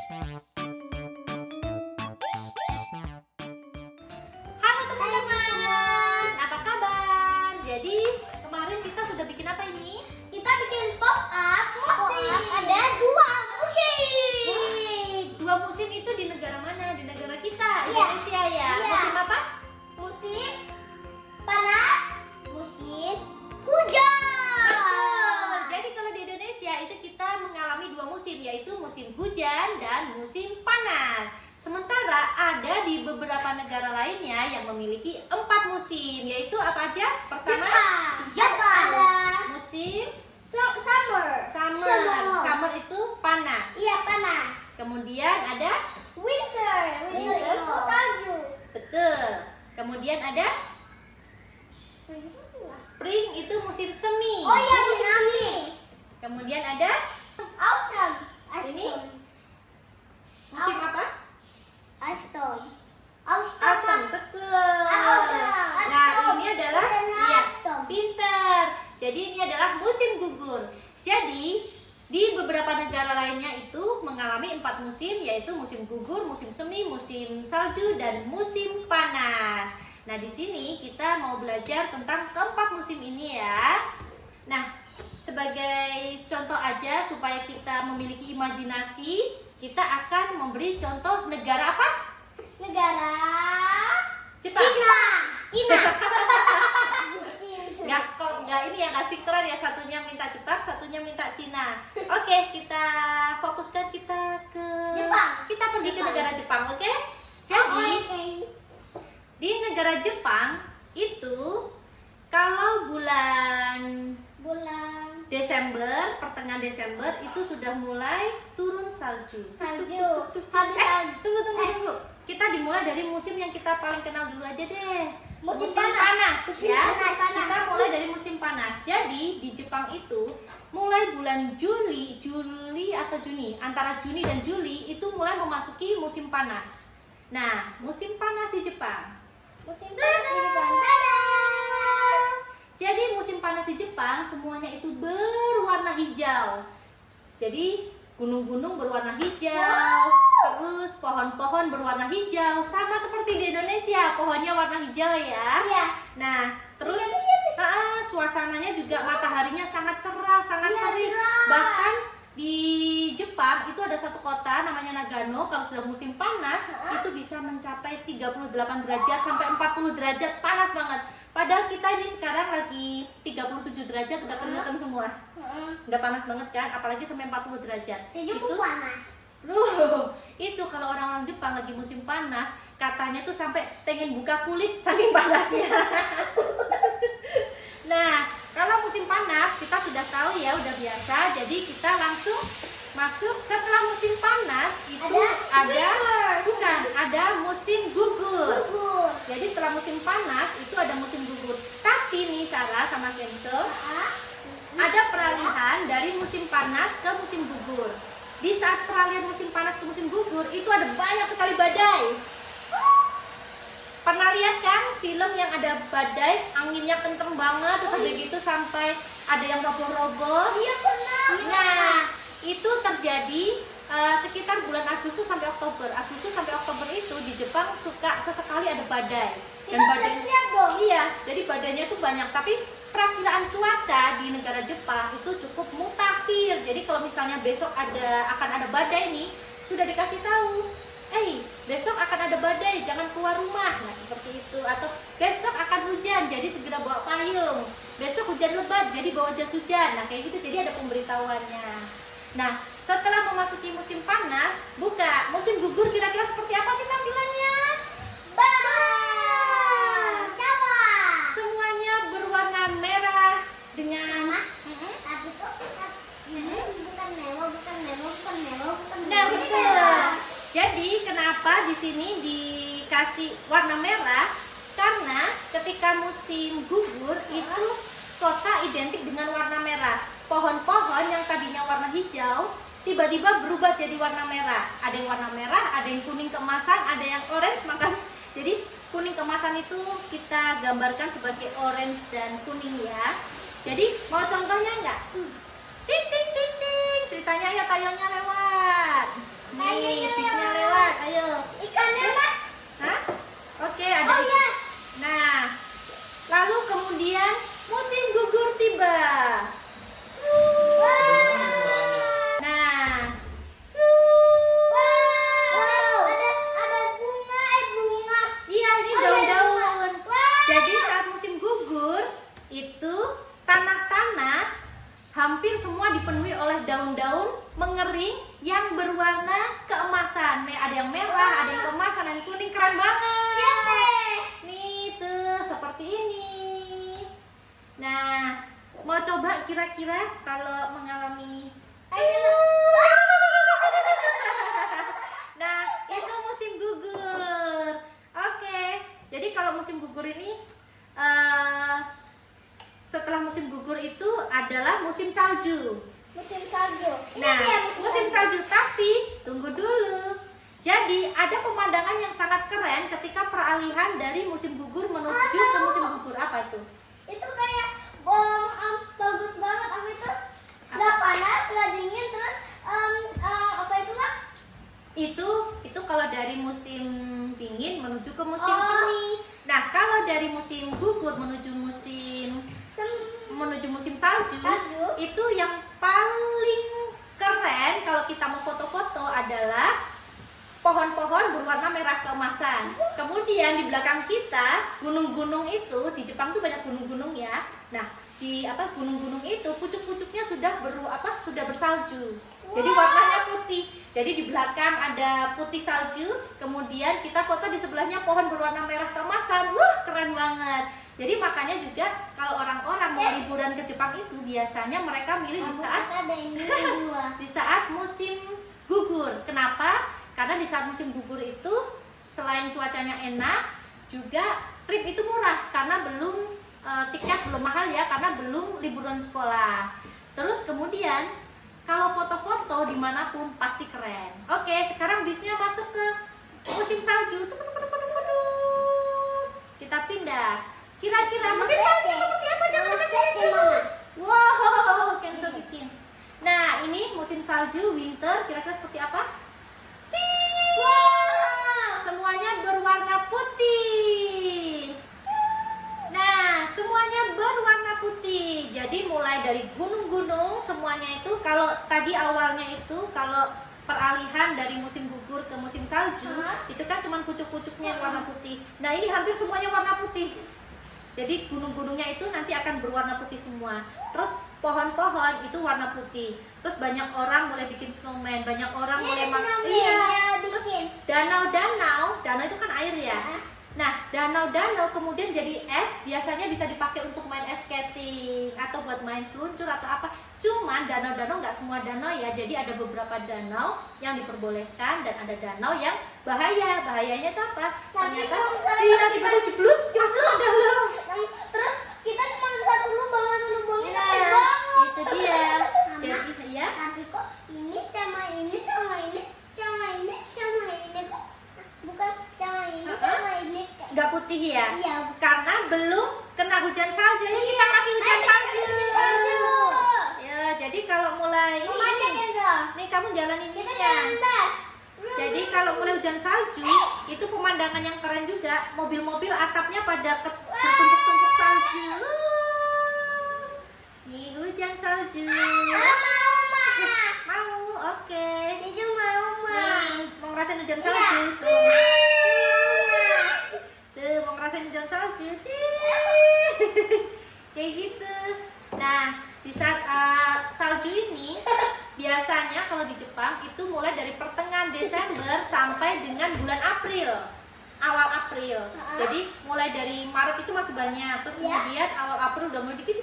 Halo teman-teman, apa kabar? Jadi kemarin kita sudah bikin apa ini? Kita bikin pop up musim. Ada 2 musim. Dua musim itu di negara mana? Di negara kita, Iya. Indonesia ya. Iya. Musim apa? Musim panas, musim hujan. Betul. Jadi kalau di Indonesia itu kita mengalami 2 musim, yaitu musim hujan dan musim panas. Sementara ada di beberapa negara lainnya yang memiliki 4 musim, yaitu apa aja? Pertama, Jepang. Ada musim summer. summer itu panas. Iya, panas. Kemudian ada Winter Winter. itu salju. betul. Kemudian ada spring itu musim semi. Oh iya, Minami. Kemudian ada Autumn. Ini? musim apa? Autumn. Autumn, betul. Nah, ini adalah iya, pinter. Jadi ini adalah musim gugur. Jadi di beberapa negara lainnya itu mengalami 4 musim, yaitu musim gugur, musim semi, musim salju, dan musim panas. Nah, di sini kita mau belajar tentang keempat musim ini ya. Nah, sebagai contoh aja supaya kita memiliki imajinasi, kita akan memberi contoh negara apa? Negara Jepang. Cina. Nggak ini yang kasih keren ya, satunya minta Jepang, satunya minta Cina. Oke, kita fokuskan kita ke Jepang. Kita pergi ke Jepang. negara Jepang, oke? Jadi Oke. di negara Jepang itu kalau bulan Desember, pertengahan Desember itu sudah mulai turun salju. Salju. Habis salju. Tunggu. Kita dimulai dari musim yang kita paling kenal dulu aja deh. Musim panas, panas. Musim ya. panas. Kita mulai dari musim panas. Jadi di Jepang itu mulai bulan Juli atau Juni, antara Juni dan Juli itu mulai memasuki musim panas. Nah, musim panas di Jepang. Musim panas di Jepang. Dadah. Jadi musim panas di Jepang semuanya itu berwarna hijau. Jadi gunung-gunung berwarna hijau, terus pohon-pohon berwarna hijau, sama seperti di Indonesia, pohonnya warna hijau ya. Iya. Nah, terus suasananya juga mataharinya sangat cerah, sangat Iya, terik. cerah. Bahkan di Jepang itu ada satu kota namanya Nagano, kalau sudah musim panas itu bisa mencapai 38 derajat sampai 40 derajat, panas banget. Padahal kita ini sekarang lagi 37 derajat, udah kelihatan semua. Udah panas banget kan, apalagi sampai 40 derajat. Itu panas. Itu kalau orang-orang Jepang lagi musim panas, katanya tuh sampai pengen buka kulit saking panasnya. Nah, kalau musim panas kita sudah tahu ya, udah biasa. Jadi kita langsung masuk setelah musim panas itu ada musim gugur. Jadi setelah musim panas itu ada musim gugur. Tapi nih Sarah sama Kenzo, ada peralihan dari musim panas ke musim gugur. Di saat peralihan musim panas ke musim gugur itu ada banyak sekali badai. Pernah lihat kan film yang ada badai, anginnya kenceng banget, terus ada gitu sampai ada yang roboh-roboh? Iya, pernah. Nah, itu terjadi sekitar bulan Agustus sampai Oktober. Agustus sampai Oktober itu di Jepang suka sesekali ada badai. Kita siap-siap dong. Iya, jadi badainya tuh banyak. Tapi perakiraan cuaca di negara Jepang itu cukup mutakhir. Jadi kalau misalnya besok akan ada badai nih, sudah dikasih tahu. Besok akan ada badai, jangan keluar rumah. Nah, seperti itu. Atau besok akan hujan, jadi segera bawa payung. Besok hujan lebat, jadi bawa jas hujan. Nah, kayak gitu. Jadi ada pemberitahuannya. Nah, setelah memasuki musim panas, musim gugur, kira-kira seperti apa sih tampilannya? Jawa. Semuanya berwarna merah dengan Tapi kok bukan mewah. Nah, betul. Jadi kenapa di sini dikasih warna merah? Karena ketika musim gugur itu kota identik dengan warna merah. Pohon-pohon yang tadinya warna hijau tiba-tiba berubah jadi warna merah. Ada yang warna merah, ada yang kuning keemasan, ada yang orange. Jadi kuning keemasan itu kita gambarkan sebagai orange dan kuning ya. Jadi mau contohnya enggak? Ting ting ting ting. Ceritanya ya tayangnya lewat. Nih, bisnya lewat. Ayo. Ikannya Mas. Hah? Oke, ada. Oh ya. Nah, lalu kemudian musim gugur tiba. Nah, Wow. Ada bunga. iya ini Oh, iya, daun-daun. Wah. Jadi saat musim gugur itu tanah-tanah hampir semua dipenuhi oleh daun-daun mengering yang berwarna keemasan. Ada yang merah, ada yang keemasan, ada yang kuning, keren banget. Lihat deh. Nih tuh seperti ini. Nah, mau coba kira-kira kalau mengalami. Ayo. Nah, itu musim gugur. Oke, jadi kalau musim gugur ini setelah musim gugur itu adalah musim salju. Musim salju. Ini Nah, dia musim salju, tapi tunggu dulu. Jadi ada pemandangan yang sangat keren ketika peralihan dari musim gugur menuju ke musim gugur. Apa itu? Itu kayak bagus banget apa itu? Nggak panas, nggak dingin, terus apa itu Kak? Itu kalau dari musim dingin menuju ke musim Oh. semi. Nah, kalau dari musim gugur menuju musim salju, Salju. itu yang paling keren kalau kita mau foto-foto adalah pohon-pohon berwarna merah keemasan. Kemudian di belakang kita gunung-gunung itu, di Jepang tuh banyak gunung-gunung ya. Nah, di gunung-gunung itu pucuk-pucuknya sudah bersalju. Jadi warnanya putih. Jadi di belakang ada putih salju, kemudian kita foto di sebelahnya pohon berwarna merah keemasan. Wah, keren banget. Jadi makanya juga kalau orang-orang mau liburan ke Jepang itu biasanya mereka milih di saat musim gugur. Kenapa? Karena di saat musim gugur itu selain cuacanya enak, juga trip itu murah karena tiket belum mahal ya, karena belum liburan sekolah. Terus kemudian kalau foto-foto dimanapun pasti keren. Oke, sekarang bisnya masuk ke musim salju. Kita pindah. Kira-kira musim salju seperti apa? Jangan kasih dulu. Wow, Kenzo bikin. Nah, ini musim salju winter. Kira-kira seperti apa? Semuanya berwarna putih. Nah, semuanya berwarna putih. Jadi mulai dari gunung-gunung semuanya itu, kalau tadi awalnya itu kalau peralihan dari musim gugur ke musim salju, itu kan cuma pucuk-pucuknya yang warna putih. Nah, ini hampir semuanya warna putih. Jadi gunung-gunungnya itu nanti akan berwarna putih semua. Terus pohon-pohon itu warna putih. Terus banyak orang mulai bikin snowman, banyak orang mulai Terus danau itu kan air ya. Nah, danau-danau kemudian jadi es, biasanya bisa dipakai untuk main ice skating atau buat main seluncur atau apa. Cuman danau-danau nggak semua danau ya, jadi ada beberapa danau yang diperbolehkan dan ada danau yang bahaya. Bahayanya itu apa? Ternyata tiba-tiba jeblus masuk ke dalam. Terus kita cuma satu lubangnya Nah, banget. itu dia. Jadi ya. Tapi kok ini sama ini kok bukan sama ini sama ini? Nggak putih ya? Iya. Karena belum kena hujan salju. Ya, kita masih hujan salju. Ya, jadi kalau mulai nih kamu jalanin ini ya. Jadi kalau mulai hujan salju, itu pemandangan yang keren juga. Mobil-mobil atapnya pada bertumpuk-tumpuk salju. Nih hujan salju. Mau, oke. Nih, mau ngerasain hujan salju. Tuh, mau ngerasain hujan salju. Kayak gitu. Nah, di saat salju ini biasanya kalau di Jepang itu mulai dari pertengahan Desember sampai dengan bulan April, awal April. Jadi mulai dari Maret itu masih banyak, terus kemudian awal April udah mulai dikit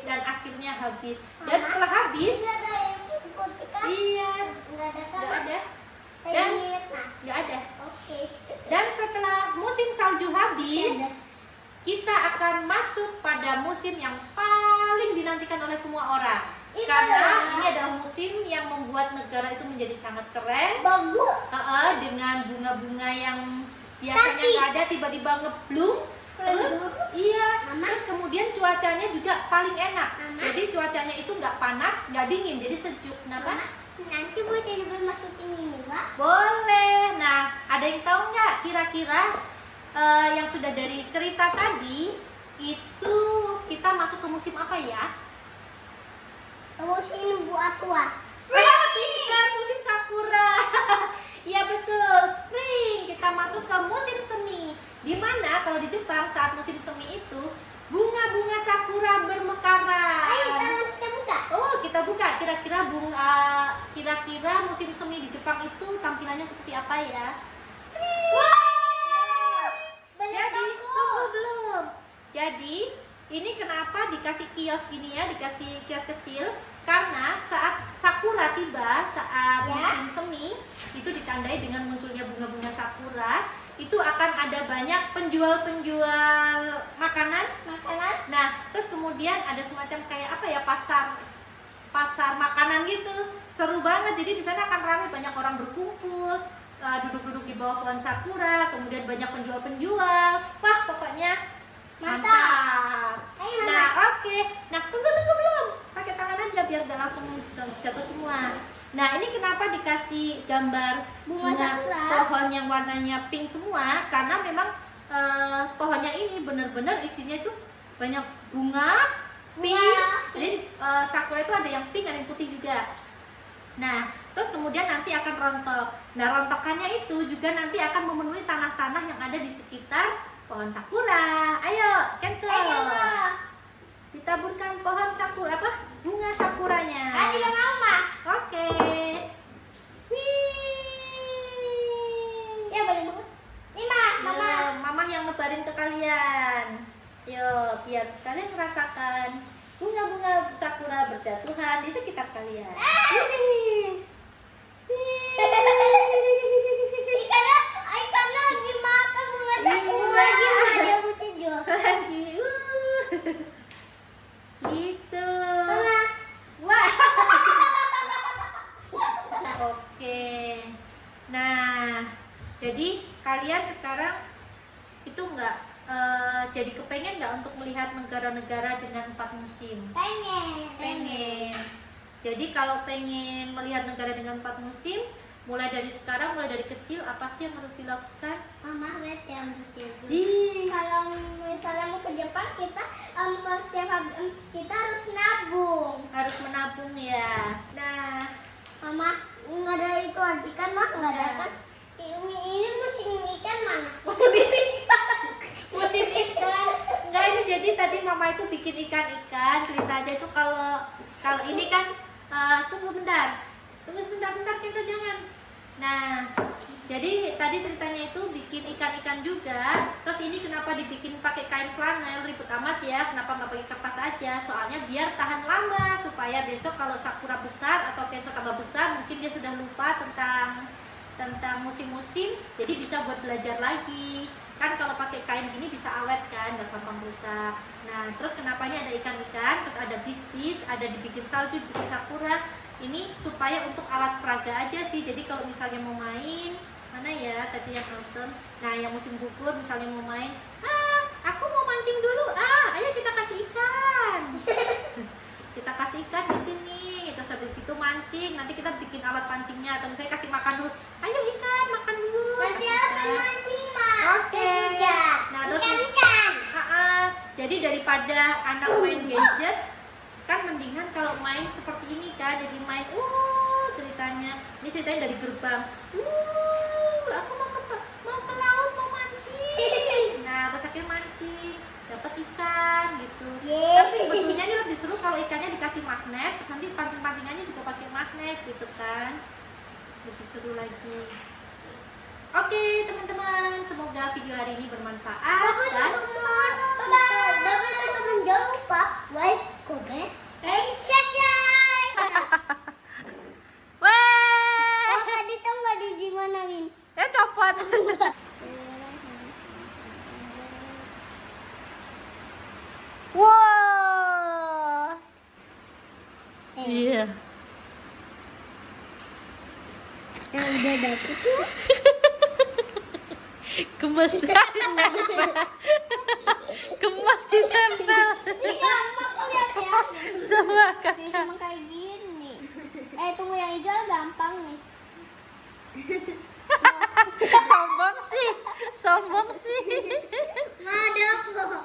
dan akhirnya habis. Dan setelah habis, iya, nggak ada. Dan setelah musim salju habis, kita akan masuk pada musim yang paling dinantikan oleh semua orang. Karena ini adalah musim yang membuat negara itu menjadi sangat keren. Bagus. Dengan bunga-bunga yang biasanya nggak ada, tiba-tiba ngeblum. Terus terus kemudian cuacanya juga paling enak. Jadi cuacanya itu nggak panas, nggak dingin, jadi sejuk. Kenapa? Nanti boleh juga masukin ini, Pak. Boleh. Nah, ada yang tahu nggak kira-kira yang sudah dari cerita tadi itu kita masuk ke musim apa ya? Musim buah tua. Pintar, musim sakura. Iya betul, spring. Kita masuk ke musim semi. Di mana kalau di Jepang saat musim semi itu bunga-bunga sakura bermekaran. Ayo kita buka. Oh, kita buka. Kira-kira musim semi di Jepang itu tampilannya seperti apa ya? Wow. Banyak Jadi, bangku. tunggu belum. Jadi, ini kenapa dikasih kios gini ya, dikasih kios kecil? Karena saat sakura tiba, saat Ya. musim semi, itu ditandai dengan munculnya bunga-bunga sakura, itu akan ada banyak penjual-penjual makanan. Nah, terus kemudian ada semacam kayak apa ya, pasar makanan gitu. Seru banget. Jadi di sana akan ramai, banyak orang berkumpul, duduk-duduk di bawah pohon sakura, kemudian banyak penjual-penjual. Wah, pokoknya mantap. Ayo, Mama. Nah, oke. Nah, tunggu belum. Pakai tangan aja biar gak langsung jatuh semua. Nah, ini kenapa dikasih gambar Bunga sakura? pohon yang warnanya pink semua? Karena memang pohonnya ini benar-benar isinya itu banyak bunga pink. Jadi sakura itu ada yang pink, ada yang putih juga. Nah, terus kemudian nanti akan rontok. Nah, rontokannya itu juga nanti akan memenuhi tanah-tanah yang ada di sekitar pohon sakura. Ayo, cancel. Ditaburkan pohon sakura, bunga sakuranya. Ayo juga Mama. Oke. Wih. Ya boleh banget. Mama. Mama yang nebarin ke kalian. Yo, biar kalian merasakan bunga-bunga sakura berjatuhan di sekitar kalian. Wih. Ikannya lagi makan bunga sakura. Dia mau tidur. Lagi. Gitu. Mama. Wah. Oke. Nah, jadi kalian sekarang itu jadi kepengen nggak untuk melihat negara-negara dengan 4 musim? Pengen. Jadi kalau pengen melihat negara dengan 4 musim, mulai dari sekarang, mulai dari kecil, apa sih yang harus dilakukan? Mama lihat yang kecil. Di Kalau misalnya mau ke Jepang kita kita harus nabung. harus menabung ya. Nah, Mama nggak ada itu aja kan Mak? Nggak ada kan? Ini musim ikan mana? musim ikan. Enggak, ini jadi tadi mama itu bikin ikan-ikan. Ceritanya itu kalau ini kan tunggu sebentar kita jangan. Nah, jadi tadi ceritanya itu bikin ikan-ikan juga. Terus ini kenapa dibikin pakai kain flanel, ribet amat ya? Kenapa nggak pakai kertas aja? Soalnya biar tahan lama, supaya besok kalau sakura besar atau kenso tambah besar, mungkin dia sudah lupa tentang musim-musim, jadi bisa buat belajar lagi. Kan kalau pakai kain gini bisa awet kan, nggak gampang rusak. Nah, terus kenapa ini ada ikan-ikan, terus ada bis-bis, ada dibikin salju, dibikin sakura. Ini supaya untuk alat peraga aja sih. Jadi kalau misalnya mau main, mana ya tadi yang nonton, nah yang musim gugur misalnya mau main, aku mau mancing dulu, ayo kita kasih ikan. Kita kasih ikan di sini, terus habis itu mancing, nanti kita bikin alat pancingnya, atau misalnya kasih makan dulu, ayo ikan makan dulu. Nanti kasih apa ikan. mancing Mak? Oke. Nah, terus Ikan. jadi daripada anak main gadget, kan mendingan kalau main seperti ini kan, jadi main ceritanya. Ini ceritanya dari gerbang. Aku mau ke laut, mau mancing. Nah, pas akhirnya mancing, dapat ikan gitu. Tapi sebetulnya ini lebih seru kalau ikannya dikasih magnet, terus nanti pancing-pancingannya juga pakai magnet gitu kan. Lebih seru lagi. Oke, teman-teman, semoga video hari ini bermanfaat. Jangan lupa like, comment, and subscribe. Oh, tadi tuh nggak di gimana, Win? Ya copot. Wow. Iya. Yang udah dapet ya? Gemes. Gemes ditempel Ini gampang kok lihat ya. sama kakak. Cuma kayak gini. Tunggu yang hijau gampang nih. Sombong sih. Ada kok.